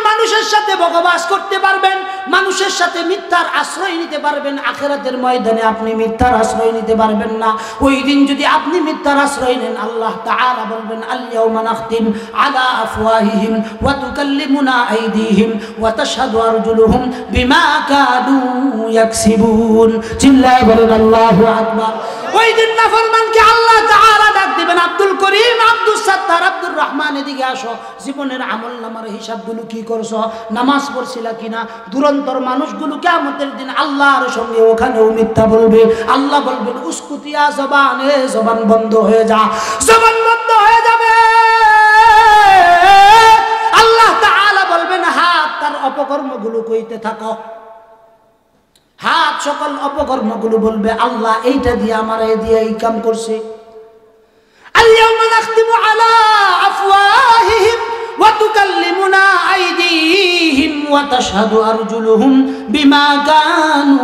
মানুষের সাথে বকবাস করতে পারবেন, মানুষের সাথে মিথ্যার আশ্রয় নিতে পারবেন, আখিরাতের ময়দানে আপনি মিথ্যার আশ্রয় নিতে পারবেন না। ওই দিন যদি আপনি মিথ্যার আশ্রয় নেন, আল্লাহ তাআলা বলবেন আল-ইয়াওমা নাখতিম আলা আফওয়াহিহিম ওয়া তুকাল্লিমুনা আইদিহিম ওয়া তাশহাদু আরজুলুহুম বিমা কানু ইয়াকসিবুন। চিল্লায়ে বলেন আল্লাহু আকবার। ওই দিন নাফরমানকে আল্লাহ তাআলা ডাক দিবেন, আব্দুল করিম, আব্দুল সাত্তার, আব্দুর রহমান, এদিকে আসো, জীবনের আমলনামার হিসাবগুলো কি করছো, নামাজ পড়ছিলা কিনা। দুরন্তর মানুষগুলো কিয়ামতের দিন আল্লাহর সঙ্গে ওখানেও মিথ্যা বলবে। আল্লাহ বলবেন উসকুতিয়া জবান, এ জবান বন্ধ হয়ে যা, জবান বন্ধ হয়ে যাবে। আল্লাহ তাআলা বলবেন হাত, তার অপকর্মগুলো কইতে থাকো। হাত সকল অপকর্মগুলো বলবে আল্লাহ এইটা দিয়ে আমার এই দিয়ে এই কাম করছে। আল-ইয়াওমা নাখতিমু আলা আফওয়াহিহিম ওয়া তুকাল্লিমুনা আইদিহিম ওয়া তাশহাদু আরজুলুহুম বিমা কানু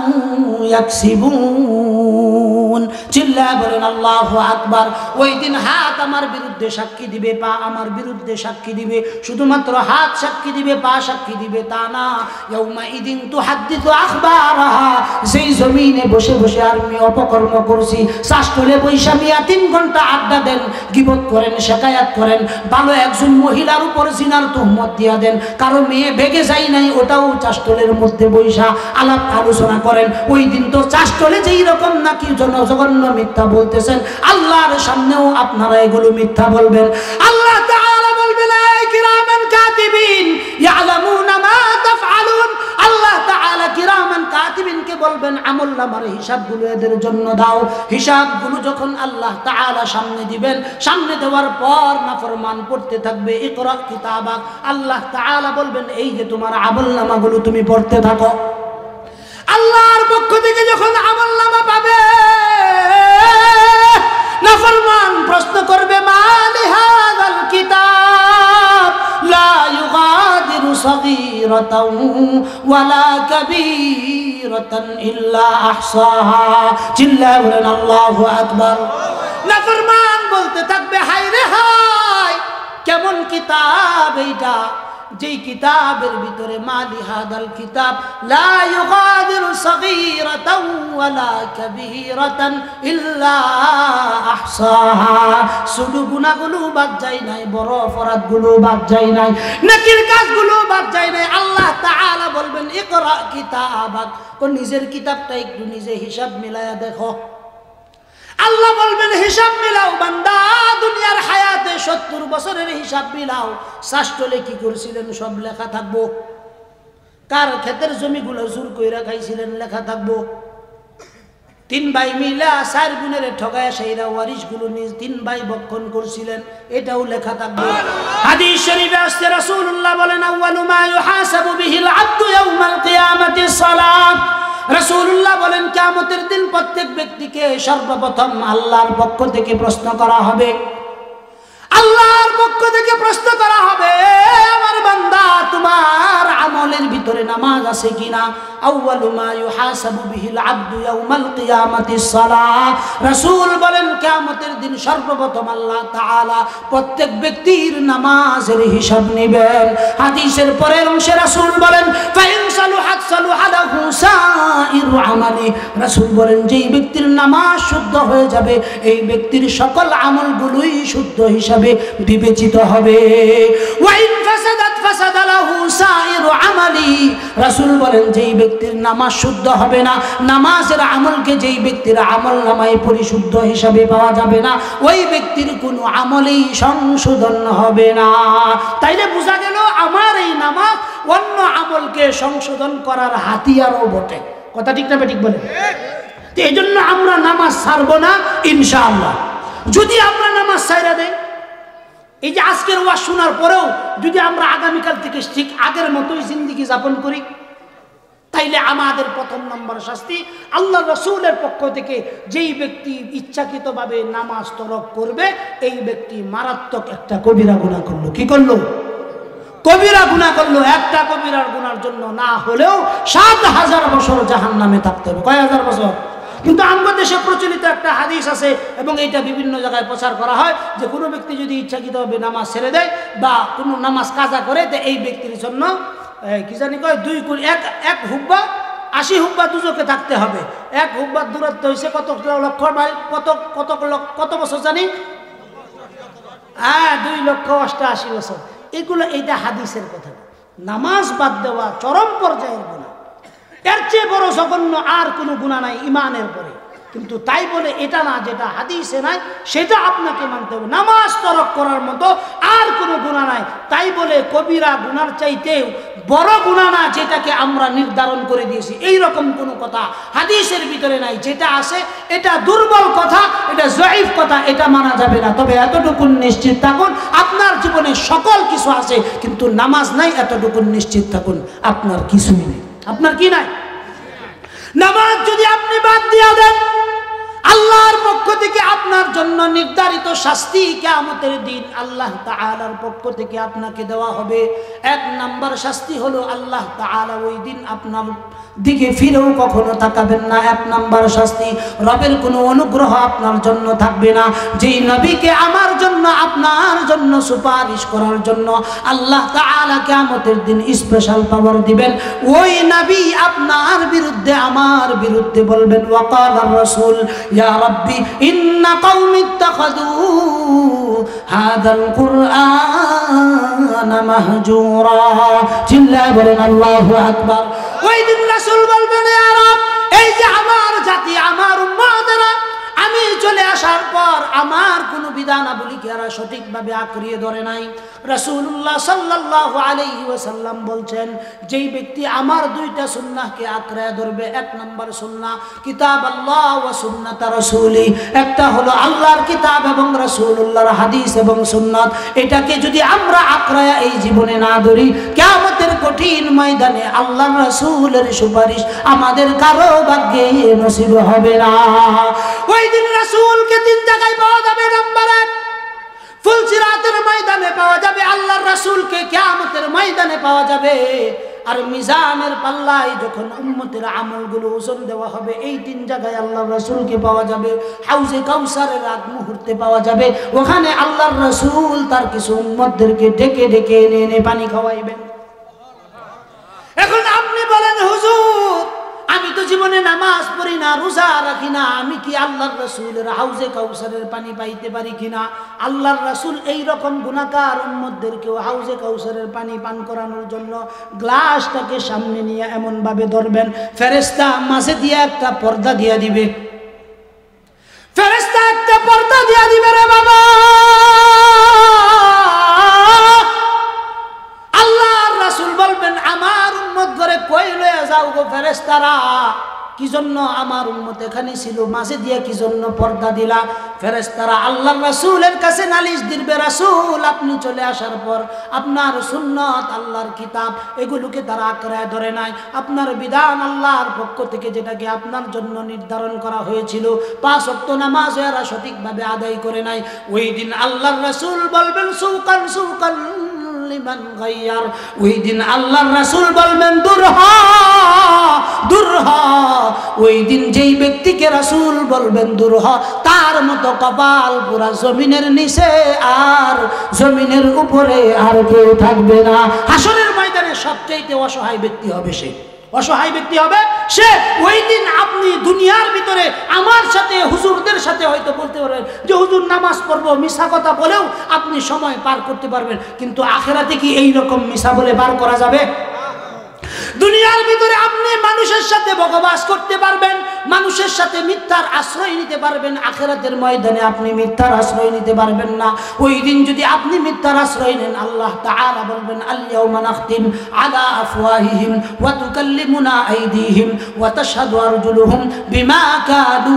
ইয়াকসিবুন। চিল্লায়ে বলেন আল্লাহু আকবার। ওই দিন হাত আমার বিরুদ্ধে সাক্ষী দিবে, পা আমার বিরুদ্ধে সাক্ষী দিবে। শুধুমাত্র হাত সাক্ষী দিবে, পা সাক্ষী দিবে তা না। ইয়াউমা ইদিন তুহাদ্দিসু আখবারাহা, সেই জমিনে বসে বসে আমি অপকর্ম করছি, শাসলে বৈশা মিয়া 3 ঘন্টা আড্ডা দেন, গীবত করেন, শিকায়াত করেন, ভালো একজন মহিলার উপর জিনার তুহমত দিয়া দেন, কারো মেয়ে ভেগে যায় নাই, ওটাও চাষটলের মধ্যে বৈশা আলাপ আলোচনা করেন। ওই দিন তো চাষটলে যেই রকম নাকি জঘন্য মিথ্যা বলতেছেন, আল্লাহর সামনেও আপনারা এগুলো মিথ্যা বলবেন। আল্লাহ তাআলা বলবেন এই কিরামান কাতিবিন ইয়ালামুনা মা তাফআলুন। আল্লাহ তাআলা কিরামান কাতিবিনকে বলবেন আমলনামার হিসাবগুলো এদের জন্য দাও। হিসাবগুলো যখন আল্লাহ তাআলা সামনে দিবেন, সামনে দেওয়ার পর নাফরমান পড়তে থাকবে ইকরা কিতাবাক। আল্লাহ তাআলা বলবেন এই যে তোমার আমলনামাগুলো তুমি পড়তে থাকো। আল্লাহর পক্ষ থেকে যখন আমলনামা পাবে, নাফরমান প্রশ্ন করবে মালি হাযাল কিতাব লা ইউগাদিরু সগীরাতাও ওয়ালা কাবীরাতান ইল্লা আহসাহা। চিল্লায়ে বলেন আল্লাহু আকবার। নাফরমান বলতে থাকবে হায় রে হায়, কেমন কিতাব এইটা, যেই কিতাবের ভিতরে মালি হাদাল কিতাব লা ইউগাদিরু সগীরাতাও ওয়ালা কাবীরাতান ইল্লা আহসাহা। শুধু গুনাহগুলো বাদ যায় নাই, বড় অপরাধগুলো বাদ যায় নাই, নেকির কাজগুলো বাদ যায় নাই। আল্লাহ তাআলা বলবেন ইকরা কিতাবাক, কোন নিজের কিতাবটা একটু নিজে হিসাব মিলায়া দেখো। আল্লাহ বলবেন হিসাব মিলাও বান্দা, দুনিয়ার হায়াতে 70 বছরের হিসাব মিলাও। শাস্ত্রে কি করছিলেন সব লেখা থাকবো, কার ক্ষেতের জমিগুলো জোর কইরা খাইছিলেন লেখা থাকবো। 3 ভাই মিলা 4 বোনের ঠগায়া সেইরা ওয়ারিশগুলো নিজ 3 ভাই ভক্ষণ করছিলেন, এটাও লেখা থাকবে। হাদিস শরীফে আসছে রাসূলুল্লাহ বলেন আউয়ালু মা ইউহাসাবু বিহিল আবদু ইয়াউমাল কিয়ামাতিস সালাত। রাসূলুল্লাহ বলেন কিয়ামতের দিন প্রত্যেক ব্যক্তিকে সর্বপ্রথম আল্লাহর পক্ষ থেকে প্রশ্ন করা হবে। আল্লাহর পক্ষ থেকে প্রশ্ন করা হবে আমার বান্দা তোমার আমলের ভিতরে নামাজ আছে কিনা। আউয়ালু মা ইউহাসাবু বিহিল আবদু ইয়াউমাল কিয়ামাতিস সালাহ। রাসূল বলেন কিয়ামতের দিন সর্বপ্রথম আল্লাহ তাআলা প্রত্যেক ব্যক্তির নামাজের হিসাব নেবেন। হাদিসের পরের অংশে রাসূল বলেন ফাইন সালুহাত সালুহা লাহু সাইরু আমালি। রাসূল বলেন যেই ব্যক্তির নামাজ শুদ্ধ হয়ে যাবে, এই ব্যক্তির সকল আমলগুলোই শুদ্ধ হিসাবে বিবেচিত হবে। ওয়াইন ফাসাদাত ফাসাদা লাহু সাইরু আমালি। রাসূল বলেন যেই ব্যক্তির নামাজ শুদ্ধ হবে না, নামাজের আমলকে যেই ব্যক্তির আমল নামায় পরিশুদ্ধ হিসাবে পাওয়া যাবে না, ওই ব্যক্তির কোনো আমলেই সংশোধন হবে না। তাইলে বোঝা গেল আমার এই নামাজ অন্য আমলকে সংশোধন করার হাতিয়ারও বটে। কথা ঠিক না ঠিক বলে? তো এই জন্য আমরা নামাজ ছাড়বো না ইনশাআল্লাহ। যদি আমরা নামাজ ছাইরা দেই, এই যে আজকের ওয়াজ শোনার পরেও যদি আমরা আগামীকাল থেকে ঠিক আগের মতোই জিন্দেগি যাপন করি, তাইলে আমাদের প্রথম নম্বর শাস্তি আল্লাহ রাসূলের পক্ষ থেকে যেই ব্যক্তি ইচ্ছাকৃতভাবে নামাজ তরক করবে, এই ব্যক্তি মারাত্মক একটা কবিরা গুনাহ করলো। কি করলো? কবিরা গুনাহ করলো। একটা কবিরার গুনার জন্য না হলেও 7000 বছর জাহান্নামে থাকতে হবে। কয় হাজার বছর? কিন্তু আমাদের দেশে প্রচলিত একটা হাদিস আছে এবং এটা বিভিন্ন জায়গায় প্রচার করা হয় যে কোনো ব্যক্তি যদি ইচ্ছাকৃতভাবে নামাজ ছেড়ে দেয় বা কোনো নামাজ কাজা করে, তো এই ব্যক্তির জন্য কি জানি কয় 2 কোটি এক হুব্বা 80 হুব্বা দুজকে থাকতে হবে। এক হুব্বার দূরত্ব হয়েছে কত লক্ষ মাইল, কত বছর জানি? 2,88,000 বছর। এগুলো এইটা হাদিসের কথা। নামাজ বাদ দেওয়া চরম পর্যায়ের গুনাহ, এর চেয়ে বড় জঘন্য আর কোনো গুনাহ নাই ইমানের পরে। কিন্তু তাই বলে এটা না যেটা হাদিসে নাই সেটা আপনাকে মানতে হবে। নামাজ তরক করার মতো আর কোনো গুনাহ নাই, তাই বলে কবিরা গুনার চাইতেও বড় গুনাহ না যেটাকে আমরা নির্ধারণ করে দিয়েছি, এই রকম কোনো কথা হাদিসের ভিতরে নাই। যেটা আছে এটা দুর্বল কথা, এটা জয়ীফ কথা, এটা মানা যাবে না। তবে এতটুকু নিশ্চিত থাকুন আপনার জীবনে সকল কিছু আছে, কিন্তু নামাজ নাই, এতটুকু নিশ্চিত থাকুন আপনার কিছুই নেই। আপনার কি নাই? নামাজ যদি আপনি বাদ দিয়ে দেন, আল্লাহর পক্ষ থেকে আপনার জন্য নির্ধারিত শাস্তি কিয়ামতের দিন আল্লাহ তাআলার পক্ষ থেকে আপনাকে দেওয়া হবে। 1 নাম্বার শাস্তি হলো আল্লাহ তাআলা ওই দিন আপনার দিকে ফিরেও কখনো তাকাবেন না। 1 নাম্বার শাস্তি, রবের কোনো অনুগ্রহ আপনার জন্য থাকবে না। যেই নবীকে আমার জন্য আপনার জন্য সুপারিশ করার জন্য আল্লাহ তাআলা কিয়ামতের দিন স্পেশাল পাওয়ার দিবেন, ওই নবী আপনার বিরুদ্ধে আমার বিরুদ্ধে বলবেন ওয়াকালার রাসূল ইয়া রাব্বি ইন্না কওমি ইত্তাখাযু হাযাল কুরআনা মাহজুরা। চিল্লায়ে বলেন আল্লাহু আকবার। ওই দিন রাসূল বলবেন ইয়া রব, এই যে আমার জাতি, আমার উম্মতরা আমি চলে আসার পর আমার কোনো বিধানাবলীকে এরা সঠিকভাবে আঁকড়িয়ে ধরে নাই। রাসূলুল্লাহ সাল্লাল্লাহু আলাইহি ওয়াসাল্লাম বলছেন, যেই ব্যক্তি আমার 2টা সুন্নাহকে আঁকড়ে ধরবে, 1 নম্বর সুন্নাহ কিতাব আল্লাহ ওয়া সুন্নাত রাসূলি, একটা হলো আল্লাহর কিতাব এবং রাসূলুল্লাহর হাদিস এবং সুন্নাত, এটাকে যদি আমরা আঁকড়ে এই জীবনে না ধরি, কিয়ামতের কঠিন ময়দানে আল্লাহর রাসূলের সুপারিশ আমাদের কারো ভাগ্যে নসিব হবে না। ওই দিন রাসূলকে 3 জায়গায় পাওয়া যাবে। নাম্বার 1 ফুলসিরাতের ময়দানে পাওয়া যাবে আল্লাহর রাসূলকে, কিয়ামতের ময়দানে পাওয়া যাবে। আর মিজানের পাল্লায় যখন উম্মতের আমলগুলো ওজন দেওয়া হবে, এই 3 জায়গায় আল্লাহর রাসূলকে পাওয়া যাবে। হাউজে কাউসারের আগ মুহূর্তে পাওয়া যাবে, ওখানে আল্লাহর রাসূল তার কিছু উম্মতদেরকে ডেকে ডেকে এনে পানি খাওয়াইবেন। এখন আপনি বলেন হুজুর, আমি তো জীবনে নামাজ পড়ি না, রোজা রাখি না, আমি কি আল্লাহর রাসূলের হাউজে কাউসারের পানি পাইতে পারি কিনা? আল্লাহর রাসূল এই রকম গুনাহগার উম্মতদেরকেও হাউজে কাউসারের পানি পান করানোর জন্য গ্লাসটাকে সামনে নিয়ে এমন ভাবে ধরবেন, ফেরেশতা মাঝে দিয়ে একটা পর্দা দিয়ে দিবে। ফেরেশতা একটা পর্দা দিয়ে দিবে রে বাবা। আল্লাহর রাসূল বলবেন, আমার উম্মত ঘরে কই লয়ে যাও গো ফেরেশতারা, কি জন্য আমার উম্মত এখানে ছিল, মাঝে দিয়ে কি জন্য পর্দা দিলা? ফেরেশতারা আল্লাহর রাসূলের কাছে নালিশ দিবে, রাসূল আপনি চলে আসার পর আপনার সুন্নাত, আল্লাহর কিতাব, এগুলোকে তারা আঁকড়ে ধরে নাই। আপনার বিধান আল্লাহর পক্ষ থেকে যেটাকে আপনার জন্য নির্ধারণ করা হয়েছিল, 5 ওয়াক্ত নামাজ এরা সঠিকভাবে আদায় করে নাই। ওই দিন আল্লাহর রাসূল বলবেন সুকান সুকান লিমান গায়্যার। ওই দিন আল্লাহর রাসূল বলবেন দূর হ দূর হ। ওই দিন যেই ব্যক্তিকে রাসূল বলবেন দূর হ, তার মতো কপাল পুরা জমিনের নিচে আর জমিনের উপরে আর কেউ থাকবে না। হাসরের ময়দানে সবচেয়ে অসহায় ব্যক্তি হবে সে, অসহায় ব্যক্তি হবে সে। ওই দিন আপনি দুনিয়ার ভিতরে আমার সাথে হুজুরদের সাথে হয়তো বলতে পারবেন যে হুজুর নামাজ পড়বো, মিছা কথা বলেও আপনি সময় পার করতে পারবেন, কিন্তু আখিরাতে কি এই রকম মিছা বলে পার করা যাবে? দুনিয়ার ভিতরে আপনি মানুষের সাথে বকবাস করতে পারবেন, মানুষের সাথে মিথ্যার আশ্রয় নিতে পারবেন, আখিরাতের ময়দানে আপনি মিথ্যার আশ্রয় নিতে পারবেন না। ওই দিন যদি আপনি মিথ্যার আশ্রয় নেন, আল্লাহ তাআলা বলবেন আল-ইয়াওমা নাখতিম আলা আফওয়াহিহিম ওয়া তুকাল্লিমুনা আইদিহিম ওয়া তাশহাদু আরজুলুহুম বিমা কানু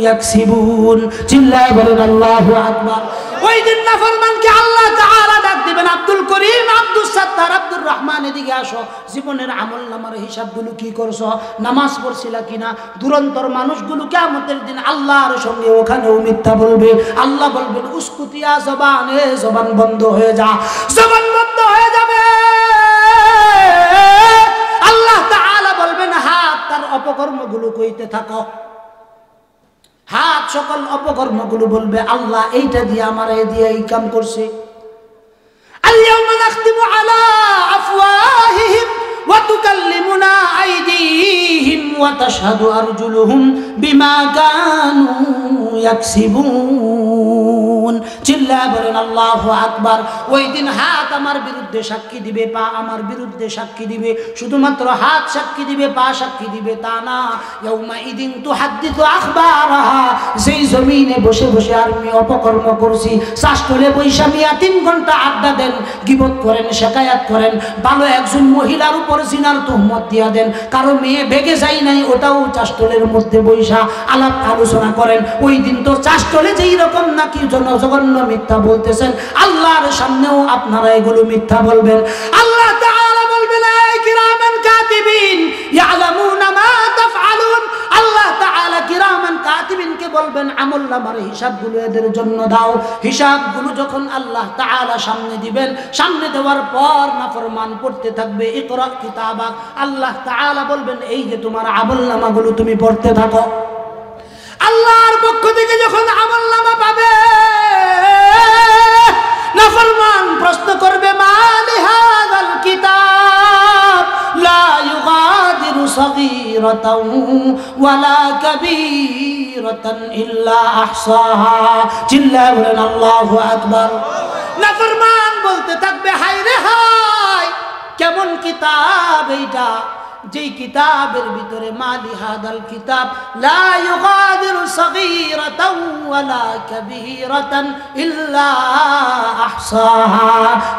ইয়াকসিবুন। চিল্লায়ে বলেন আল্লাহু আকবার। ওই দিন নাফরমানকে আল্লাহ তাআলা ডাক দিবেন, আব্দুল করিম, আব্দুল সাত্তার, আব্দুর রহমান, এদিকে আসো, জীবনের আমলনামার হিসাবগুলো কি করছো, নামাজ পড়ছিলা কিনা? দুরন্তর মানুষগুলো কিয়ামতের দিন আল্লাহর সঙ্গে ওখানেও মিথ্যা বলবে। আল্লাহ বলবেন উসকুতিয়া জবান, এ জবান বন্ধ হয়ে যা, জবান বন্ধ হয়ে যাবে। আল্লাহ তাআলা বলবেন হাত, তার অপকর্মগুলো কইতে থাকো। হাত সকল অপকর্মগুলো বলবে আল্লাহ এইটা দিয়ে আমার এই দিয়ে এই কাম করছে। আল-ইয়াওমা নাখতিমু আলা আফওয়াহিহিম তুকাল্লিমুনা আইদিহিম ওয়া তাশহাদু আরজুলুহুম বিমা কানু ইয়াকসিবুন। চিল্লায়া বলেন আল্লাহু আকবার। ওই দিন হাত আমার বিরুদ্ধে সাক্ষী দিবে, পা আমার বিরুদ্ধে সাক্ষী দিবে। শুধুমাত্র হাত সাক্ষী দিবে, পা সাক্ষী দিবে তা না, ইয়াউমা ইদিন তুহাদ্দিসু আখবারাহা। যেই জমিনে বসে বসে আমি অপকর্ম করছি, শাসতলে বৈশা মিয়া 3 ঘন্টা আড্ডা দেন, গীবত করেন, শেকায়াত করেন, ভালো একজন মহিলার উপর জিনার তুহমত দিয়া দেন, কারো মেয়ে বেগে যায় নাই ওটাও চাষতলের মধ্যে বৈশা আলাপ আলোচনা করেন। ওই দিন তো চাষতলে যেই রকম নাকি জঘন্য মিথ্যা বলতেছেন, আল্লাহর সামনেও আপনারা এগুলো মিথ্যা বলবেন। আল্লাহ তাআলা বলবেন এই কিরামান কাতিবিন ইয়ালামুনা মা তাফআলুন। আল্লাহ তাআলা কিরামান কাতিবিনকে বলবেন আমলনামার হিসাবগুলো এদের জন্য দাও। হিসাবগুলো যখন আল্লাহ তাআলা সামনে দিবেন, সামনে দেওয়ার পর নাফরমান পড়তে থাকবে, ইকরা কিতাবাক। আল্লাহ তাআলা বলবেন এই যে তোমার আমলনামাগুলো তুমি পড়তে থাকো। আল্লাহর পক্ষ থেকে যখন আমলনামা পাবে, নাফরমান প্রশ্ন করবে মালি হাযাল কিতাব লা ইউগাদিরু সগীরাতাও ওয়ালা কাবীরাতান ইল্লা আহসাহা। চিল্লায়া বলেন আল্লাহু আকবার। নাফরমান বলতে থাকবে হায় রে হায়, কেমন কিতাব এইটা, যেই কিতাবের ভিতরে মালি হাদাল কিতাব লা ইউগাদিরু সগীরাতাও ওয়ালা কাবীরাতান ইল্লা আহসাহা।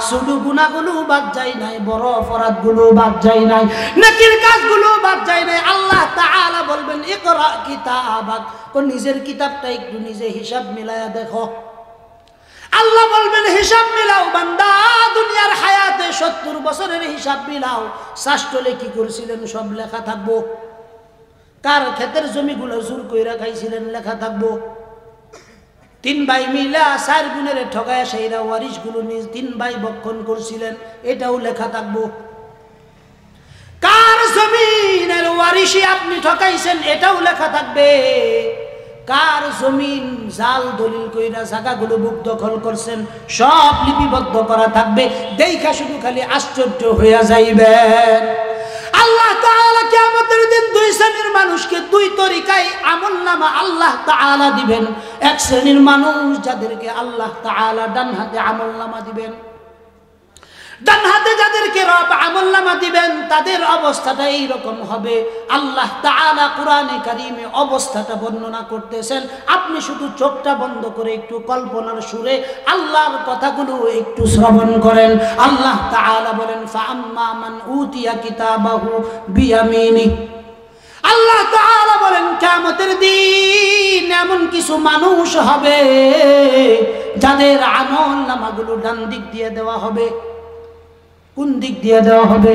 শুধু গুনাহগুলো বাদ যায় নাই, বড় অপরাধগুলো বাদ যায় নাই, নেকির কাজগুলো বাদ যায় নাই। আল্লাহ তাআলা বলবেন ইকরা কিতাবাক, তো নিজের কিতাবটা একটু নিজে হিসাব মিলায়া দেখো। আল্লাহ বলবেন হিসাব মিলাও বান্দা, দুনিয়ার হায়াতে 70 বছরের হিসাব মিলাও। শাসতলে কি করছিলেন সব লেখা থাকবো, কার ক্ষেতের জমিগুলো জোর কইরা খাইছিলেন লেখা থাকবো। 3 ভাই মিলা 4 গুণের ঠগায় সেইরা ওয়ারিশগুলো নিজ 3 ভাই বক্ষণ করছিলেন, এটাও লেখা থাকবো। কার জমিনের ওয়ারিশি আপনি ঠকাইছেন এটাও লেখা থাকবে। কার জমিন জাল দলিল কইরা জায়গাগুলো বুক দখল করছেন সব লিপিবদ্ধ করা থাকবে। দেখা শুধু খালি আশ্চর্য হইয়া যাইবেন। আল্লাহ তাআলা কিয়ামতের দিন 2 শ্রেণীর মানুষকে 2 তরিকায় আমলনামা আল্লাহ তাআলা দিবেন। এক শ্রেণীর মানুষ যাদেরকে আল্লাহ তাআলা ডান হাতে আমলনামা দিবেন, ডান হাতে যাদেরকে রব আমলনামা দিবেন তাদের অবস্থাটা এই রকম হবে। আল্লাহ তাআলা কোরআনে কারীমে অবস্থাটা বর্ণনা করতেছেন। আপনি শুধু চোখটা বন্ধ করে একটু কল্পনার সুরে আল্লাহর কথাগুলো একটু শ্রবণ করেন। আল্লাহ তাআলা বলেন ফাআম্মা মান উতিয়া কিতাবাহু বিয়ামিনি। আল্লাহ তাআলা বলেন কিয়ামতের দিন এমন কিছু মানুষ হবে যাদের আমলনামাগুলো ডান দিক দিয়ে দেওয়া হবে। কোন দিক দিয়ে দেওয়া হবে?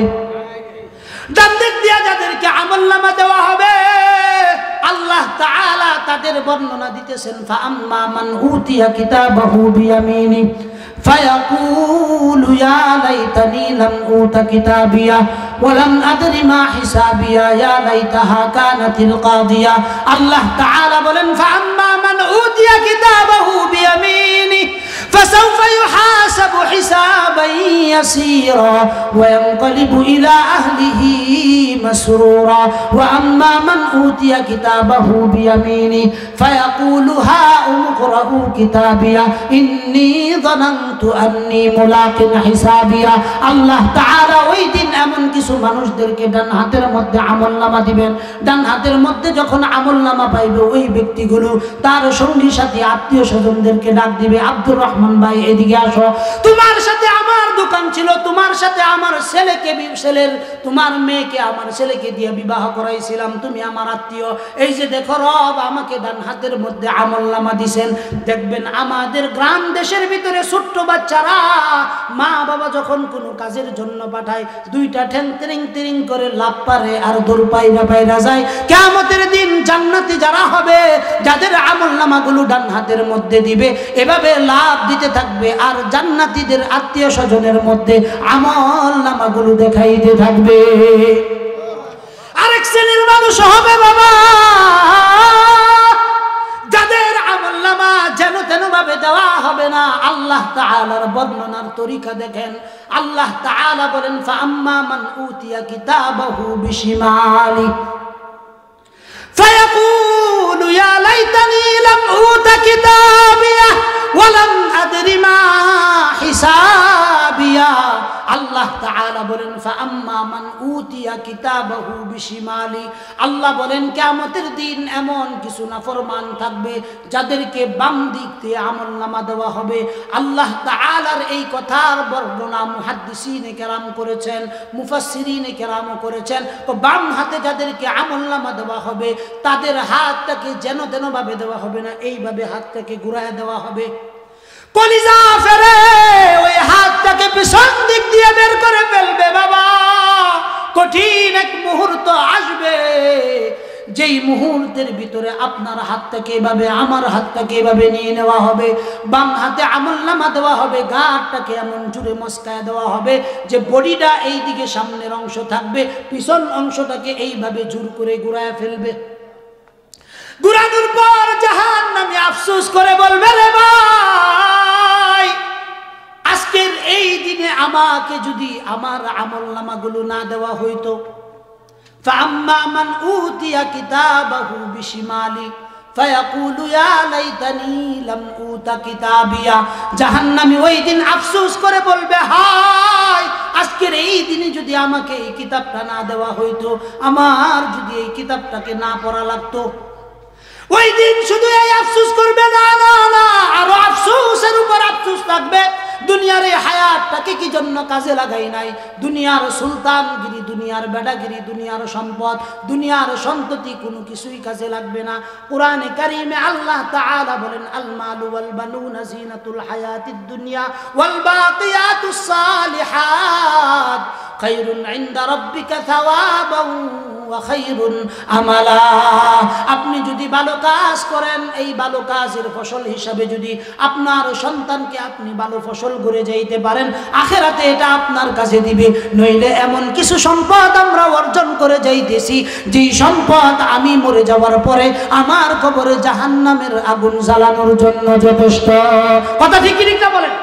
ডান দিক দিয়ে যাদেরকে আমলনামা দেওয়া হবে আল্লাহ তাআলা তাদের বর্ণনা দিতেছেন ফাআম্মা মান উতিয়া কিতাবাহু বিয়ামিনি ফায়াকুলু ইয়া লাইতানি লাম উতা কিতাবিয়া ওয়া লাম আদরি মা হিসাবিয়া ইয়া লাইতাহা কানাতিল কাদিয়া। আল্লাহ তাআলা বলেন ফাআম্মা মান উতিয়া কিতাবাহু বিয়ামিনি فسوف يحاسب حسابا يسيرا وينقلب إلى أهله مسرورا وأما من أوتي كتابه بيمينه فيقول هاؤم اقرءوا كتابيه إني ظننت أني ملاق حسابيه। আল্লাহ তাআলা ওই দিন এমন কিছু মানুষদেরকে ডান হাতের মধ্যে আমলনামা দিবেন। ডান হাতের মধ্যে যখন আমলনামা পাইবে ওই ব্যক্তিগুলো তার সঙ্গী সাথী আত্মীয় স্বজনদেরকে ডাক দিবে, আব্দুর রহমান ভাই এদিকে আসো, তোমার সাথে আমার দোকান ছিল, তোমার সাথে আমার তোমার মেয়েকে আমার ছেলেকে দিয়ে বিবাহ করাইছিলাম, তুমি আমার আত্মীয়, এই যে দেখো রব আমাকে ডান হাতের মধ্যে আমলনামা দিবেন। দেখবেন আমাদের গ্রাম দেশের ভিতরে ছোট্ট বাচ্চারা মা বাবা যখন কোনো কাজের জন্য পাঠায় 2টা ঠ্যাং তিরিং তিরিং করে লাভ পারে আর দৌড় পাইরা যায়। কিয়ামতের দিন জান্নাতি যারা হবে যাদের আমলনামাগুলো ডান হাতের মধ্যে দিবে এভাবে লাভ দিতে থাকবে আর জান্নাতীদের আত্মীয় স্বজনের মধ্যে আমলনামাগুলো দেখাইতে থাকবে। আরেক শ্রেণীর মানুষ হবে বাবা যাদের আমলনামা যেন তেন ভাবে দেওয়া হবে না। আল্লাহ তাআলার বর্ণনার তরিকা দেখেন। আল্লাহ তাআলা বলেন ফাআম্মা মান উতিয়া কিতাবাহু বিশিমালি ফায়াকুলু ইয়া লাইতানি লাম উতা কিতাবিয়া ওয়া লাম আদরি মা হিসাবিয়া। আল্লাহ তাআলা বলেন ফাআম্মা মান উতিয়া কিতাবাহু বিশিমালি, আল্লাহ বলেন কিয়ামতের দিন এমন কিছু নাফরমান থাকবে যাদেরকে বাম দিক দিয়ে আমলনামা দেওয়া হবে। আল্লাহ তাআলার এই কথার বর্ণনা মুহাদ্দিসিনে কেরাম করেছেন, মুফাসসিরিনে কেরাম করেছেন। তো বাম হাতে যাদেরকে আমলনামা দেওয়া হবে তাদের হাতটাকে যেন তেন ভাবে দেওয়া হবে না, এইভাবে হাতটাকে ঘুরায় দেওয়া হবে। কলিজা ফেরে ওই হাতটাকে পিছন দিক দিয়ে বের করে ফেলবে। বাবা, কঠিন এক মুহূর্ত আসবে, যেই মুহূর্তের ভিতরে আপনার হাতটাকে এভাবে, আমার হাতটাকে এভাবে নিয়ে নেওয়া হবে, বাম হাতে আমলনামা দেওয়া হবে, গাঁটটাকে এমন জুড়ে মস্কায় দেওয়া হবে যে বডিটা এই দিকে সামনের অংশ থাকবে, পিছন অংশটাকে এইভাবে জোর করে ঘুরায় ফেলবে। ঘুরানোর পর জাহান্নামী আফসোস করে বলবে, রে ভাই, আজকের এই দিনে আমাকে যদি আমার আমলনামাগুলো না দেওয়া হইতো। فأما من أوتي كتابه بشماله فيقول يا ليتني لم أوت كتابيا। জাহান্নামী ওই দিন আফসোস করে বলবে, হায়, আজকের এই দিনে যদি আমাকে এই কিতাবটা না দেওয়া হইতো, আমার যদি এই কিতাবটাকে না পড়া লাগতো। ওই দিন শুধু এই আফসোস করবে না, না না, আরো আফসোসের উপর আফসোস থাকবে। দুনিয়ার এই হায়াতটাকে কি জন্য কাজে লাগাই নাই? দুনিয়ার সুলতানগিরি, দুনিয়ার বেড়াগিরি, দুনিয়ার সম্পদ, দুনিয়ার সন্ততি কোনো কিছুই কাজে লাগবে না। কোরআনে কারিমে আল্লাহ তাআলা বলেন, আল মালু ওয়াল বানুনা জিনাতুল হায়াতিদ দুনিয়া ওয়াল বাকিয়াতুস সালিহাত খায়রুন ইনদা রাব্বিকা সাওয়াবান ওয়া খায়রুন আমালা। আপনি যদি ভালো কাজ করেন, এই ভালো কাজের ফসল হিসাবে যদি আপনার সন্তানকে আপনি ভালো ফসল করে যাইতে পারেন, আখিরাতে এটা আপনার কাছে দিবে। নইলে এমন কিছু সম্পদ আমরা অর্জন করে যাইতেছি, যেই সম্পদ আমি মরে যাওয়ার পরে আমার কবরে জাহান্নামের আগুন জ্বালানোর জন্য যথেষ্ট। কথা ঠিক কি ঠিক না বলেন?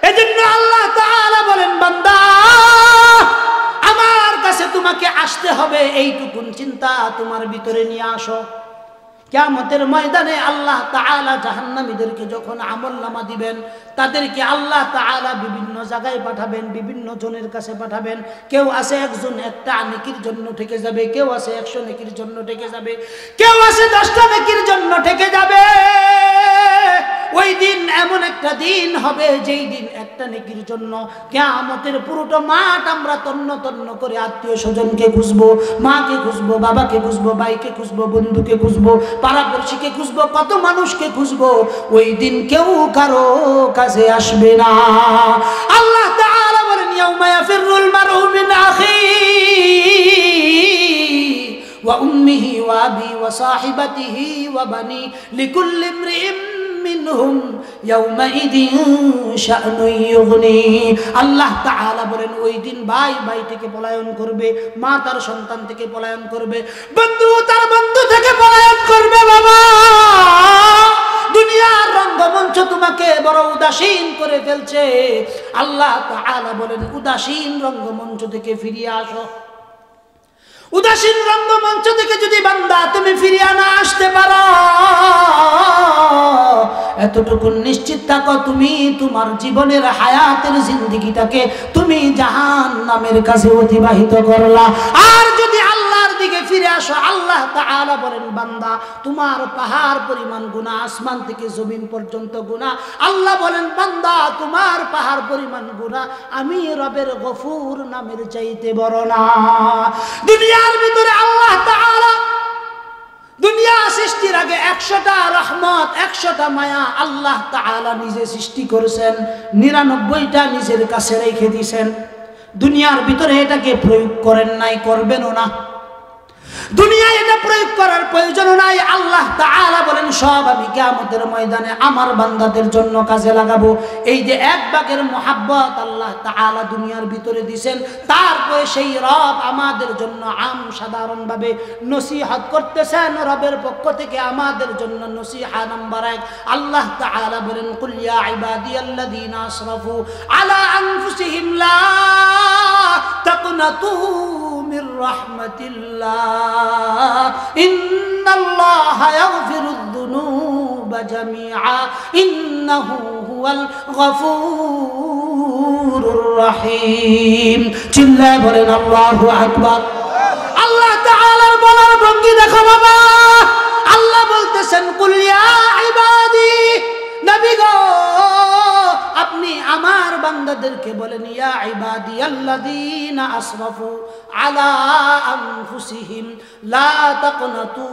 এজন্য আল্লাহ তাআলা বলেন, বান্দা, আমার কাছে তোমাকে আসতে হবে, এইটুকুন চিন্তা তোমার ভিতরে নিয়ে আসো। কিয়ামতের ময়দানে আল্লাহ তাআলা জাহান্নামীদেরকে যখন আমলনামা দিবেন, তাদেরকে আল্লাহ তাআলা বিভিন্ন জায়গায় পাঠাবেন, বিভিন্ন জনের কাছে পাঠাবেন। কেউ আছে একজন একটা নেকির জন্য ঠেকে যাবে, কেউ আছে 100 নেকির জন্য ঠেকে যাবে, কেউ আছে 10টা নেকির জন্য ঠেকে যাবে। ওই দিন এমন একটা দিন হবে, যেই দিন একটা নেকির জন্য কিয়ামতের পুরোটা মাঠ আমরা তন্ন তন্ন করে আত্মীয় স্বজনকে খুঁজবো, মাকে খুঁজবো, বাবাকে খুঁজবো, ভাইকে খুঁজবো, বন্ধুকে খুঁজবো, পাড়াপড়শিকে খুঁজবো, কত মানুষকে খুঁজবো। ওই দিন কেউ কারো কাছে আসবে না। আল্লাহ তাআলা বলেন, ইয়াউমা ইয়াফিরুল মারউ মিন আখিহি ওয়া উম্মিহি ওয়া আবি ওয়া সাহিবাতিহি ওয়া বানি লিকুল্লি ইমরিইন মিনহুম ইয়াউমাইদিন শা'নুন ইউগনি। আল্লাহ তাআলা বলেন, ওই দিন ভাই ভাই থেকে পলায়ন করবে, মা তার সন্তান থেকে পলায়ন করবে, বন্ধু তার বন্ধু থেকে পলায়ন করবে। বাবা, দুনিয়ার রঙ্গমঞ্চ তোমাকে বড় উদাসীন করে ফেলছে। আল্লাহ তাআলা বলেন, উদাসীন রঙ্গমঞ্চ থেকে ফিরিয়ে আসো। উদাসীন রঙ্গমঞ্চ থেকে যদি বান্দা তুমি ফিরিয়ে না আসতে পারো, এতটুকু নিশ্চিত থাকো, তুমি তোমার জীবনের হায়াতের জিন্দেগিটাকে তুমি জাহান্নামের কাছে অতিবাহিত করলা। আর যদি আল্লাহর দিকে ফিরে আসো, আল্লাহ তাআলা বলেন, বান্দা, তোমার পাহাড় পরিমাণ গুনাহ, আসমান থেকে জমিন পর্যন্ত গুনাহ, আল্লাহ বলেন, বান্দা, তোমার পাহাড় পরিমাণ গুনাহ আমি রবের গফুর নামের চাইতে বড় না। দুনিয়ার ভিতরে আল্লাহ তাআলা দুনিয়া সৃষ্টির আগে 100টা রহমত, 100টা মায়া আল্লাহ তাআলা নিজে সৃষ্টি করেছেন, 99টা নিজের কাছে রেখে দিয়েছেন। দুনিয়ার ভিতরে এটাকে প্রয়োগ করেন নাই, করবেনও না। দুনিয়ায় এটা প্রয়োগ করার প্রয়োজন নাই। আল্লাহ তাআলা বলেন সব আমি কিয়ামতের ময়দানে আমার বান্দাদের জন্য কাজে লাগাবো। এই যে এক ভাগের মোহাব্বত আল্লাহ তাআলা দুনিয়ার ভিতরে দিবেন, তারপরে সেই রব আমাদের জন্য সাধারণভাবে নসিহত করতেছেন। রবের পক্ষ থেকে আমাদের জন্য নসিহা নাম্বার 1, আল্লাহ তাআলা বলেন কুল ইয়া ইবাদিয়াল্লাযীনা আসরাফু আলা আনফুসিহিম লা তাকনাতু মির রাহমাতিল্লাহ ইন্নাল্লাহা ইয়াগফিরুয যুনুবা জামিআ ইন্নাহু হুয়াল গফুরুর রহিম। চিল্লায় বলেন আল্লাহু আকবার। আল্লাহ তাআলার বলার ভঙ্গি দেখো বাবা। আল্লাহ বলতেছেন কুল ইয়া ইবাদি, নবী গো আপনি আমার বান্দাদেরকে বলেন ইয়া ইবাদিয়াল্লাযীনা আসরাফু আলা আনফুসিহিম লা তাকনাতু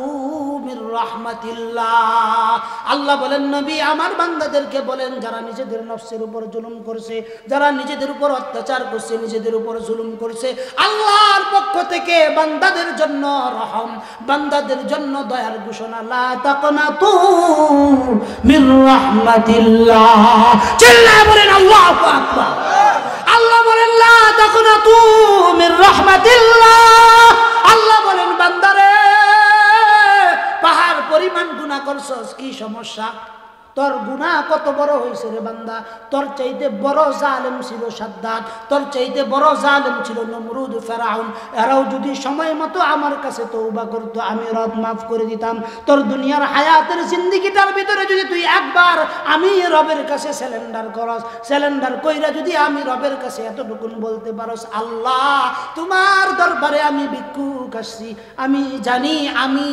মির রাহমাতিল্লাহ। আল্লাহ বলেন নবী আমার বান্দাদেরকে বলেন যারা নিজেদের নফসের উপর জুলুম করছে, যারা নিজেদের উপর অত্যাচার করছে, নিজেদের উপর জুলুম করছে, আল্লাহর পক্ষ থেকে বান্দাদের জন্য রহম, বান্দাদের জন্য দয়ার ঘোষণা, লা তাকনাতু মির রাহমাতিল্লাহ। চিল্লায়ে বলেন আল্লাহু আকবার। আল্লাহ বলেন লা তাকনাতু মির রাহমাতিল্লাহ। আল্লাহ বলেন বান্দারে পাহাড় পরিমাণ গুনাহ করছস, কি সমস্যা? তোর গুনাহ কত বড় হয়েছে রে বান্দা? তোর চাইতে বড় জালেম ছিল সাদ্দাত, তোর চাইতে বড় জালেম ছিল নমরুদ, ফেরাউন। এরাও যদি সময় মতো আমার কাছে তওবা করতো আমি রব মাফ করে দিতাম। তোর দুনিয়ার হায়াতের জিন্দেগিটার ভিতরে যদি তুই একবার আমি রবের কাছে স্যালেন্ডার করস, স্যালেন্ডার কইরা যদি আমি রবের কাছে এতটুকুন বলতে পারস আল্লাহ তোমার দরবারে আমি ভিক্ষুক আসছি, আমি জানি আমি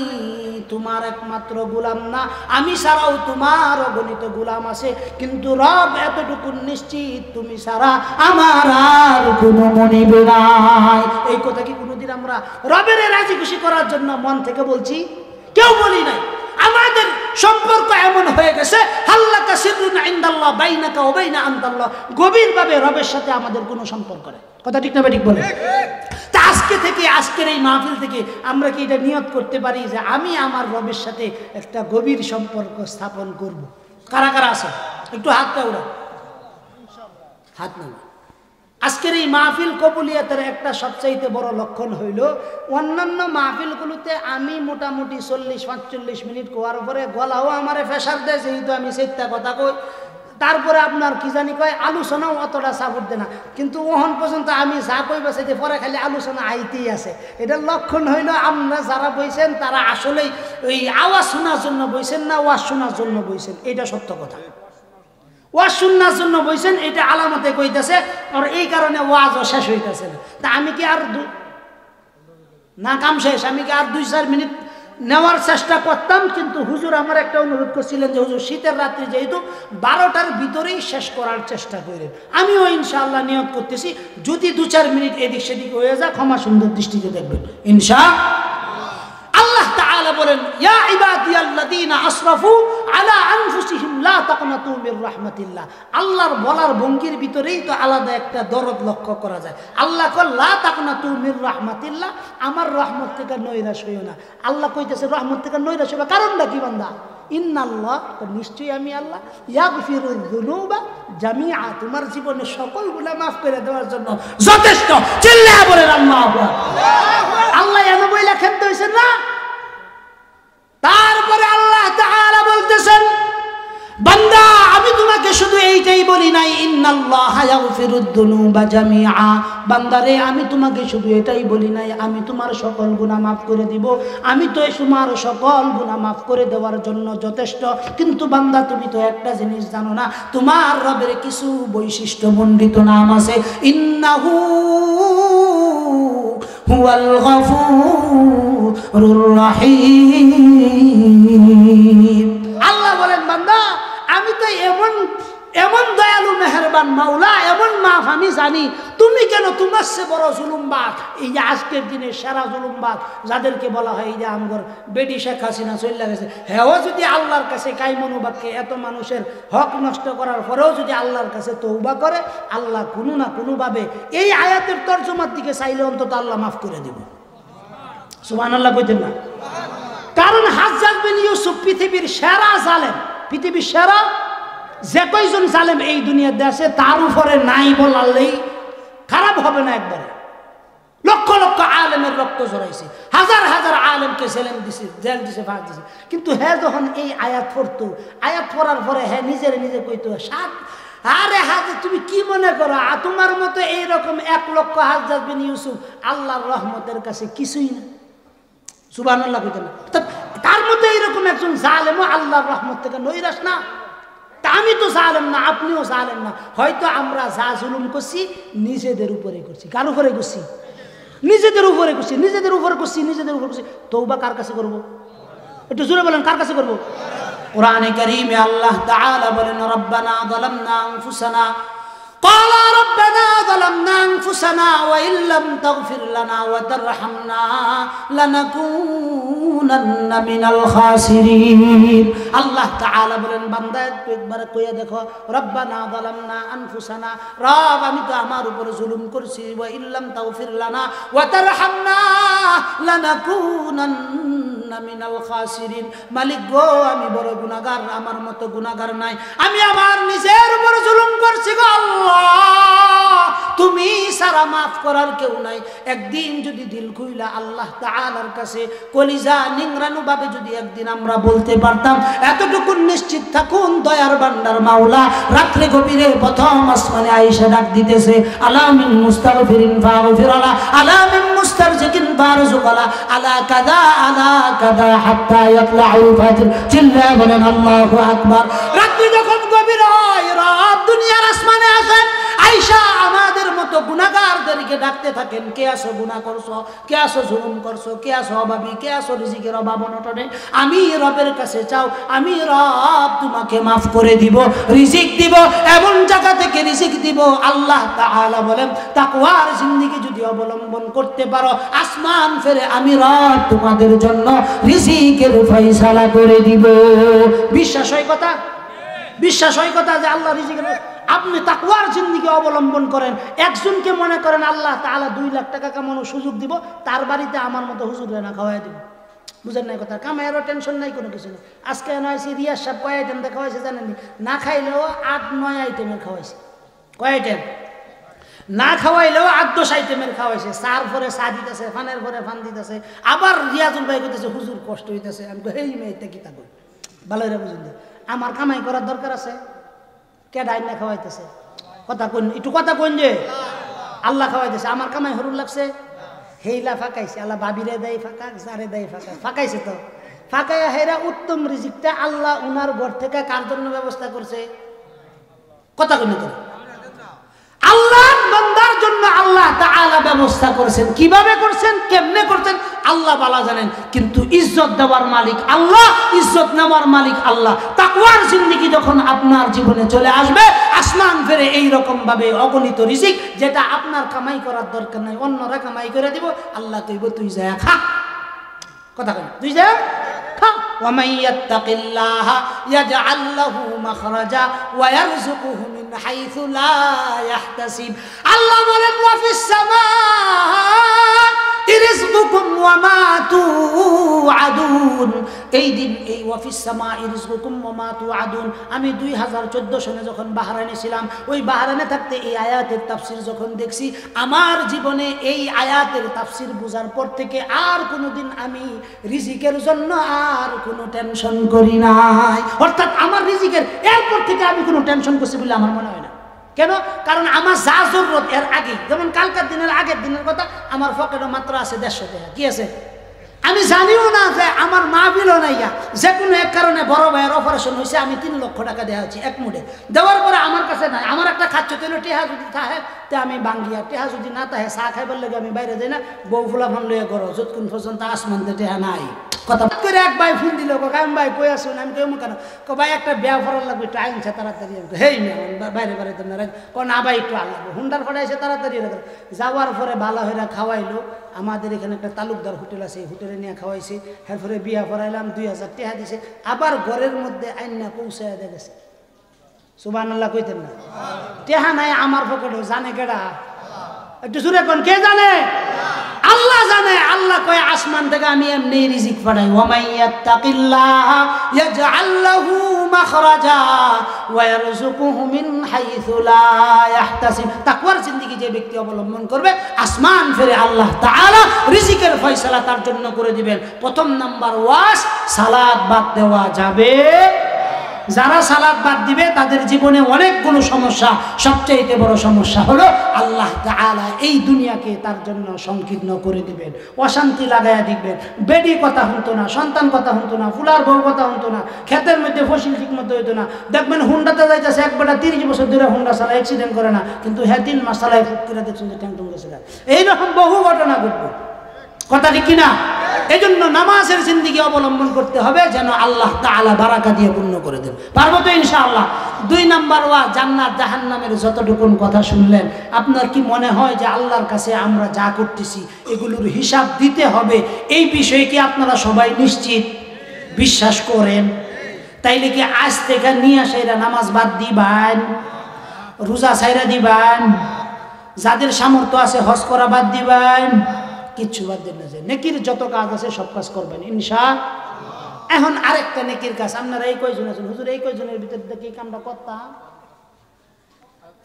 তোমার একমাত্র গোলাম না, আমি ছাড়াও তোমার অগণিত গোলাম আছে, কিন্তু রব এতটুকু নিশ্চিত তুমি ছাড়া আমার আর কোনো মনিবে নাই। এই কথা কি কোনোদিন আমরা রবের রাজি খুশি করার জন্য মন থেকে বলছি? কেউ বলি নাই। আমাদের সম্পর্ক এমন হয়ে গেছে হাল্লাকা সিররুন ইনদাল্লাহ বাইনাকা ওয়া বাইনা আনতাল্লাহ, গভীরভাবে রবের সাথে আমাদের কোনো সম্পর্ক নেই। কথা ঠিক না ঠিক বলে? তা আজকে থেকে, আজকের এই মাহফিল থেকে আমরা কি এটা নিয়ত করতে পারি যে আমি আমার রবের সাথে একটা গভীর সম্পর্ক স্থাপন করব? কারা কারা আছে একটু হাতটা উড়া, হাত না। আজকের এই মাহফিল কবুলিয়াতের একটা সবচাইতে বড় লক্ষণ হইল অন্যান্য মাহফিলগুলোতে আমি মোটামুটি 40-45 মিনিট কোয়ার পরে গলাও আমারে প্রেশার দেয়, যেহেতু আমি সেটা কথা কই, তারপরে আপনার কি জানি কয় আলোচনাও অতটা সাপোর্ট দেয় না, কিন্তু ওহন পর্যন্ত আমি যা কই বাসাইতে পরে খালি আলোচনা আইতেই আছে। এটার লক্ষণ হইল আমরা যারা বইছেন তারা আসলেই ওই আওয়াজ শোনার জন্য বইছেন না, ওয়াজ শোনার জন্য বইছেন, এটা সত্য কথা। ওয়াজ শোনার জন্য বইছেন এটা আলামতে কইতেছে, আর এই কারণে ওয়াজও শেষ হইতেছে না। তা আমি কি আর না কাম শেষ, আমি কি আর 2-4 মিনিট নেওয়ার চেষ্টা করতাম, কিন্তু হুজুর আমার একটা অনুরোধ করছিলেন যে হুজুর শীতের রাত্রি যেহেতু 12টার ভিতরেই শেষ করার চেষ্টা করেন। আমিও ইনশাআল্লাহ নিয়ত করতেছি যদি 2-4 মিনিট এদিক সেদিক হয়ে যায় ক্ষমা সুন্দর দৃষ্টিতে দেখবেন ইনশাআল্লাহ। আল্লাহ তাআলা বলেন ইয়া ইবাদিয়াল্লাযীনা আসরাফু আলা আনফুসিহিম লা তাকনাতু মির রাহমাতিল্লাহ। আল্লাহর বলার ভঙ্গির ভিতরেই তো আলাদা একটা দরদ লক্ষ্য করা যায়। আল্লাহ কয় লা তাকনাতু মির রাহমাতিল্লাহ, আমার রহমত থেকে নৈরাশ হইও না। আল্লাহ কইতেছে রহমত থেকে নৈরাশ হবে, কারণটা কি বান্দা? ইন্নাল্লাহ, নিশ্চয়ই আমি আল্লাহ, ইয়াগফিরুয যুনুবা জামিআ, তোমার জীবনের সকল গুনাহ মাফ করে দেওয়ার জন্য যথেষ্ট। চিল্লায়া বলেন আল্লাহু আকবার। আল্লাহ এমন বইলা খেতে হইছেন না? তারপরে আল্লাহ তাআলা বলতেছেন বান্দা আমি তোমাকে শুধু এইটাই বলি নাই ইন্নাল্লাহা ইয়াগফিরুয যুনুবা জামিআ, বান্দারে আমি তোমাকে শুধু এটাই বলি নাই আমি তোমার সকল গুনাহ মাফ করে দিব, আমি তো তোমার সকল গুনাহ মাফ করে দেওয়ার জন্য যথেষ্ট। কিন্তু বান্দা তুমি তো একটা জিনিস জানো না, তোমার রবের কিছু বৈশিষ্ট্য মণ্ডিত নাম আছে। ইন্নাহু হুয়াল গফুরুর রহিম। আল্লাহ বলেন বান্দা আমি তো এমন দয়ালু মেহেরবান মাওলা, এমন মাফ আমি জানি, তুমি কেন তোমার সে বড় জুলুমবাজ, এই যে আজকের দিনে সেরা জুলুমবাজ যাদেরকে বলা হয় এই যে আমগর বেডি শেখ হাসিনা চলে গেছে, হেও যদি আল্লাহর কাছে কাইমনুবাক্যে এত মানুষের হক নষ্ট করার পরেও যদি আল্লাহর কাছে তওবা করে, আল্লাহ কোনো না কোনোভাবে এই আয়াতের তর্জমার দিকে চাইলে অন্তত আল্লাহ মাফ করে দিব। সুবহানাল্লাহ কইতেন না? কারণ হাজ্জাজ বিন ইউসুফ পৃথিবীর সেরা জালেম, পৃথিবীর সেরা যে কয়জন জালেম এই দুনিয়ার দেশে তার উপরে নাই বললেই খারাপ হবে না একবারে। লক্ষ লক্ষ আলেমের রক্ত ঝরাইছে, হাজার হাজার আলেমকে জেল দিছে, ফাঁস দিছে। কিন্তু হ্যাঁ যখন এই আয়াত পড়তো, আয়াত পড়ার পরে হ্যাঁ নিজের নিজে কইতো, আরে হাজার তুমি কি মনে করো তোমার মতো এইরকম 1 লক্ষ হাজ্জাজ বিন ইউসুফ আল্লাহর রহমতের কাছে কিছুই না। সুবহানাল্লাহ কইতেন না? তার মতো এইরকম একজন জালেমও আল্লাহর রহমত থেকে নৈরাশ না। তা আমি তো জালেম না, আপনিও জালেম না। হয়তো আমরা যা জুলুম করছি নিজেদের উপরে করছি। কার উপরে করছি? নিজেদের উপরে করছি, নিজেদের উপরে করছি, নিজেদের উপরে করছি। তওবা কার কাছে করব? একটু জোরে বলেন, কার কাছে করব? কোরআনে কারীমে আল্লাহ তাআলা বলেন, রব্বানা যালামনা আনফুসানা قال ربنا ظلمنا أنفسنا وإن لم تغفر لنا وترحمنا لنكونن من الخاسرين। আল্লাহ তাআলা বলেন, বান্দা একবার কইয়া দেখো, রব্বানা যালামনা আনফুসানা, রব আমি তো আমার উপরে জুলুম করছি, ওয়া ইল্লাম তাগফির লানা ওয়া তারহামনা লানাকুনান্না মিনাল খাসিরিন। মালিক গো আমি বড় গুনাহগার, আমার মতো গুনাহগার নাই, আমি আমার নিজের উপরে জুলুম করছি গো আল্লাহ, তুমি সারা মাফ করার কেউ নাই। একদিন যদি দিল খুইলা আল্লাহ তাআলার কাছে কলিজা নিংরানু ভাবে যদি একদিন আমরা বলতে পারতাম, এতটুকু নিশ্চিত থাকুন দয়ার ভান্ডার মাওলা রাত্রে গভীরে প্রথম আসমানে আয়েশা ডাক দিতেছে, আলামিন মুস্তাগফিরিন ফাগফিরালা, আলামিন মুস্তারজিকিন ফারজুকালা, আলা কাদা হাত্তা ইয়াতলাউল ফাজর। চিল্লা বলেন আল্লাহু আকবার। রাত্রি যখন গভীর হয়, রব দুনিয়ার আসমানে আসেন, আয়েশা আমাদের মতো গুনাহগারদেরকে ডাকতে থাকেন, কে আসো গুনাহ করছো, কে আসো জুলুম করছো, কে আসো অভাবী, কে আসো রিজিকের অভাব অনটনে, আমি রবের কাছে চাও, আমি রব তোমাকে মাফ করে দিব, রিজিক দিব, এমন জায়গা থেকে রিজিক দিব। আল্লাহ তাআলা বলেন, তাকওয়ার জিন্দেগি যদি অবলম্বন করতে পারো, আসমান ফেরে আমি রব তোমাদের জন্য রিজিকের ফয়সালা করে দিব। বিশ্বাস হয় কথা? বিশ্বাস হয় কথা যে আল্লাহ রিজিকের? আপনি তাকওয়ার জিন্দেগি অবলম্বন করেন, একজনকে মনে করেন আল্লাহ তাআলা 2 লাখ টাকা কামানোর সুযোগ দিব, তার বাড়িতে আমার মতো হুজুর না খাওয়াই দিব। বুঝেন নাই কথা? কামাইয়েরও টেনশন নাই, কোনো কিছু নেই। আজকে নয়ছি রিয়াজ সাহেব কয় আইটেম খাওয়াইছে জানেননি? না খাইলেও 8-9 আইটেমের খাওয়াইছে। কয় আইটেম? না খাওয়াইলেও 8-10 আইটেমের খাওয়াইছে। চার পরে চা দিতেছে, ফানের পরে ফান দিতেছে। আবার রিয়াজুল ভাই কইতেছে হুজুর কষ্ট হইতেছে। আমি কই এই মেয়েটা কি তা কই? ভালো করে বুঝুন, আমার কামাই করার দরকার আছে? কে ডাইন না খাওয়াইতেছে? কথা কইন, একটু কথা কইন যে আল্লাহ খাওয়াইতেছে, আমার কামাই হরুর লাগছে? হেইলা ফাঁকাইছে আল্লাহ, বাবিরে দেয় ফাঁকা, যারে দেয় ফাঁকা, ফাঁকাইছে তো। ফাঁকাইয়া হেরা উত্তম রিজিকটা আল্লাহ উনার ঘর থেকে কার জন্য ব্যবস্থা করছে? কথা কইন তো। আল্লাহ বান্দার জন্য আল্লাহ তাআলা ব্যবস্থা করেছেন। কিভাবে করছেন, কেমনে করছেন আল্লাহ ভালো জানেন। কিন্তু ইজ্জত দেওয়ার মালিক আল্লাহ, ইজ্জত নেওয়ার মালিক আল্লাহ। তাকওয়ার জিন্দেগি যখন আপনার জীবনে চলে আসবে, আসমান ফেরে এইরকম ভাবে অগণিত রিজিক, যেটা আপনার কামাই করার দরকার নাই, অন্যরা কামাই করে দিব। আল্লাহ কইব তুই যা খা। কথা কই, তুই যা খা। ومن يتق الله يجعل له مخرجا ويرزقه من حيث لا يحتسب। আল্লাহ বলেন وفي السماء رزقكم وما توعدون। এই দিন এই وفي السماء رزقكم وما توعدون, আমি 2014 সনে যখন বাহরাইনে ছিলাম, ওই বাহরাইনে থাকতে এই আয়াতের তাফসীর যখন দেখছি, আমার জীবনে এই আয়াতের তাফসীর বোঝার পর থেকে আর কোনোদিন আমি রিজিকের জন্য আর কোনো টেনশন করি নাই। অর্থাৎ আমার রিজিকের এরপর থেকে আমি কোনো টেনশন করছি বলে আমার মনে হয় না। কেন? কারণ আমার যা জরুরত এর আগে, যেমন কালকার দিনের আগের দিনের কথা, আমার পকেটে মাত্র আছে 150 টাকা। কি আছে? আমি জানিও না যে আমার মাহফিলও নাই, যে কোনো এক কারণে বড় ভাইয়ের অপারেশন হয়েছে, আমি 3 লক্ষ টাকা দেওয়া হচ্ছে এক মুঠে। দেওয়ার পরে আমার কাছে নাই, আমার একটা খাচ্ছ তেল টেহা যদি থাকে তে আমি বাঙ্গিয়া, টেহা যদি না থাকে চা খাইবার লাগে আমি বাইরে যাই না, বউ ফুলা ফান লইয়া করো যতক্ষণ পর্যন্ত আসমানতে টেহা নাই। কথা করে এক ভাই ফোন দিল, কাম ভাই কই আসুন? আমি কেমন কেন ভাই একটা বিয়া ফরার লাগবে, একটু আইনছে তাড়াতাড়ি। হেই বাইরে বাইরে তো না ভাই একটু আল লাগবে, হুন্ডার ফটাইছে তাড়াতাড়ি। যাওয়ার পরে ভালো হয়ে খাওয়াইলো। আমাদের এখানে একটা তালুকদার হোটেল আছে, হোটেলে নিয়ে খাওয়াইছে। এরপরে বিয়া ফরাইলাম, 2000 টাকা দিছে। আবার ঘরের মধ্যে আইনা পৌঁছায় গেছে। সুবহানাল্লাহ কইতেন না? টেহা নাই আমার পকেটে, জানে কেডা? একটু জোরে কোন, কে জানে? আল্লাহ জানে, আল্লাহ কয় আসমান থেকে আমি এমনি রিজিক পাঠাই। ওয়া মাইয়াত্তাকিল্লাহ ইয়াজআল লাহু মাখরাজা ওয়া ইয়ারযুকুহু মিন হাইসু লা ইয়াহতাসিব। তাকওয়ার জিন্দেগি যে ব্যক্তি অবলম্বন করবে, আসমান ফিরে আল্লাহ তাআলা রিজিকের ফয়সালা তার জন্য করে দিবেন। প্রথম নাম্বার ওয়াজ, সালাত বাদ দেওয়া যাবে। যারা সালাত বাদ দিবে তাদের জীবনে অনেকগুলো সমস্যা, সবচেয়ে বড় সমস্যা হলো আল্লাহ তাআলা এই দুনিয়াকে তার জন্য সংকীর্ণ করে দিবেন, অশান্তি লাগাইয়া দিবেন। বেডি কথা হতো না, সন্তান কথা হতো না, ফুলার বউ কথা হতো না, ক্ষেতের মধ্যে ফসল ঠিক মতো হইতো না। দেখবেন হুন্ডাতে যাইতেছে, এক বেটা 30 বছর ধরে হুন্ডা চালায়, অ্যাক্সিডেন্ট করে না, কিন্তু হ্যাঁ 3 মাস চালায় ফুট করে দেখছেন যে ট্যাং টুং গেছে। এইরকম বহু ঘটনা ঘটবে, কথা ঠিক কিনা? এই জন্য নামাজের জিন্দেগি অবলম্বন করতে হবে যেন আল্লাহ তাআলা বারাকা দিয়ে পূর্ণ করে দেন। পারবো তো ইনশাআল্লাহ? 2 নাম্বার ওয়া জান্নাত জাহান্নামের যতটুকুন কথা শুনলেন, আপনার কি মনে হয় যে আল্লাহর কাছে আমরা যা করতেছি এগুলোর হিসাব দিতে হবে? এই বিষয়ে কি আপনারা সবাই নিশ্চিত বিশ্বাস করেন? তাইলে কি আজ থেকে নিয়ে আসাইরা নামাজ বাদ দিবেন, রোজা ছাইরা দিবেন, যাদের সামর্থ্য আছে হজ করা বাদ দিবেন, কিচ্ছু বাদ দেন না। যে নেকির যত কাজ আছে সব কাজ করবেন ইনশাআল্লাহ। এখন আরেকটা নেকির কাজ, আপনারা এই কয়জন আছেন হুজুর, এই কয়জনের ভিতর থেকে এই কামটা করতাম,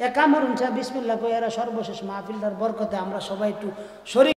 একা মরুন বিসমিল্লাহ কই এরা সর্বশেষ মাহফিলটার বরকতে আমরা সবাই একটু শরীর